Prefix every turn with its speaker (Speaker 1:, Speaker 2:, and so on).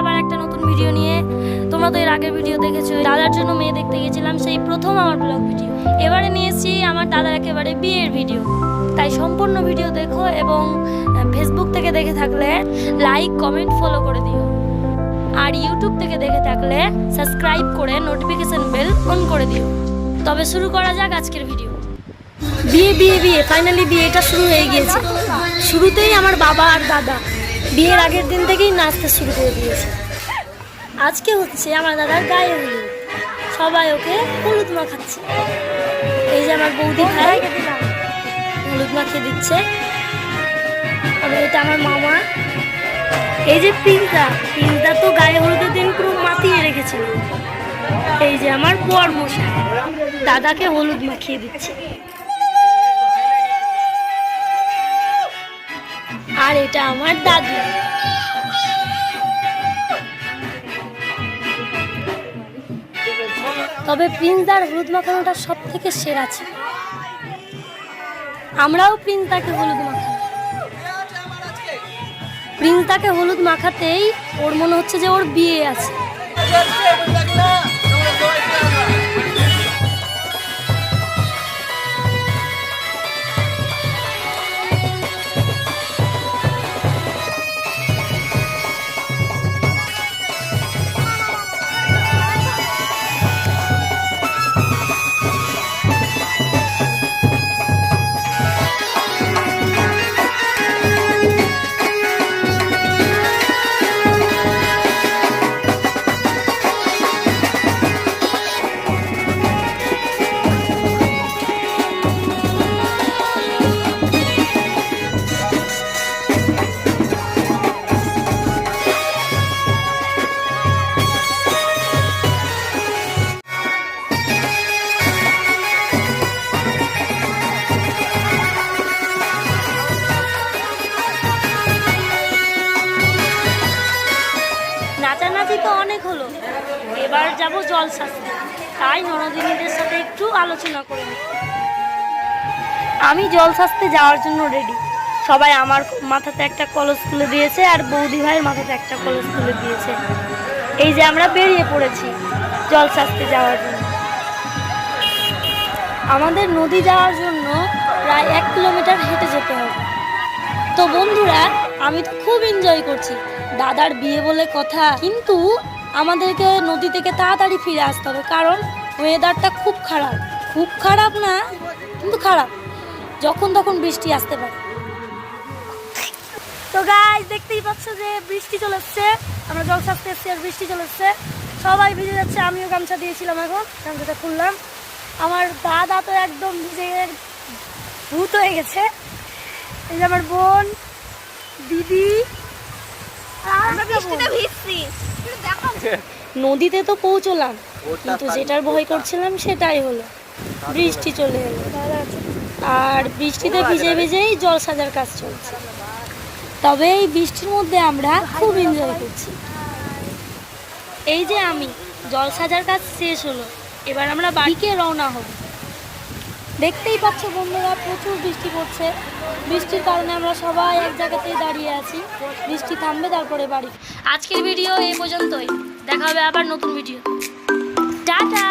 Speaker 1: আবার একটা নতুন ভিডিও নিয়ে। তোমরা তো এর আগের ভিডিও দেখেছো, দাদার জন্য মেয়ে দেখতে গেছিলাম, সেই প্রথম আমার ব্লগ ভিডিও। এবারে নিয়েছি আমার দাদার একেবারে বিয়ের ভিডিও, তাই সম্পূর্ণ ভিডিও দেখো এবং ফেসবুক থেকে দেখে থাকলে লাইক কমেন্ট ফলো করে দিও, আর ইউটিউব থেকে দেখে থাকলে সাবস্ক্রাইব করে নোটিফিকেশন বেল অন করে দিও। তবে শুরু করা যাক আজকের ভিডিও। বিয়ে বিয়ে বিয়ে ফাইনালি বিয়েটা শুরু হয়ে গিয়েছে। শুরুতেই আমার বাবা আর দাদা বিয়ের আগের দিন থেকেই নাচতে শুরু করে দিয়েছে। আজকে হচ্ছে আমার দাদার গায়ে হলুদ, সবাই ওকে হলুদ মাখাচ্ছে। এই যে আমার বৌদি ভাই হলুদ মাখিয়ে দিচ্ছে, তবে এটা আমার মামা। এই যে পিন্তা তো গায়ে হলুদের দিন পুরো মাতিয়ে রেখেছিল। এই যে আমার বর মশাই দাদাকে হলুদ মাখিয়ে দিচ্ছে। আর এটা আমার দাদু। তবে প্রিন্সদার হলুদ মাখানোটা সব থেকে সেরা ছিল। আমরাও প্রিন্সদাকে হলুদ মাখাই। প্রিন্সদাকে হলুদ মাখাতেই ওর মনে হচ্ছে যে ওর বিয়ে আছে। নাচানাচি তো অনেক হলো, এবার যাব জলসাতে, তাই ননদিনীদের সাথে একটু আলোচনা করে নিই। আমি জলসাতে যাওয়ার জন্য রেডি। সবাই আমার মাথাতে একটা কলস তুলে দিয়েছে আর বৌদি ভাইয়ের মাথাতে একটা কলস তুলে দিয়েছে। এই যে আমরা বেরিয়ে পড়েছি জলসাতে যাওয়ার জন্য। আমাদের নদী যাওয়ার জন্য প্রায় 1 কিলোমিটার হেঁটে যেতে হবে। তো বন্ধুরা, আমি তো খুব এনজয় করছি। দাদার বিয়ে বলে কথা, কিন্তু আমাদেরকে নদী থেকে তাড়াতাড়ি ফিরে আসতে হবে, কারণ ওয়েদারটা খুব খারাপ না, কিন্তু খারাপ, যখন তখন বৃষ্টি আসতে পারে। তো গাইস, দেখতেই পাচ্ছ যে বৃষ্টি চলে এসছে। আমরা জলসাতে এসছি আর বৃষ্টি চলে এসছে, সবাই ভিজে যাচ্ছে। আমিও গামছা দিয়েছিলাম, এখন গামছাটা খুললাম। আমার দাদা তো একদম ভিজে ভূত হয়ে গেছে। এই যে আমার বোন, দিদি, নদীতে তো পৌঁছলাম, কিন্তু যেটার ভয় করছিলাম সেটাই হলো, বৃষ্টি চলে এলো। আর বৃষ্টিতে ভিজে ভিজেই জল সাজার কাজ চলছে। তবে এই বৃষ্টির মধ্যে আমরা খুব এনজয় করছি। এই যে আমি জল সাজার কাজ শেষ হলো, এবার আমরা বাড়িকে রওনা হব। দেখতেই পাচ্ছ বন্ধুরা, প্রচুর বৃষ্টি পড়ছে। বৃষ্টির কারণে আমরা সবাই এক জায়গাতেই দাঁড়িয়ে আছি। বৃষ্টি থামবে তারপরে বাড়ি। আজকের ভিডিও এই পর্যন্তই, দেখা হবে আবার নতুন ভিডিও। টাটা।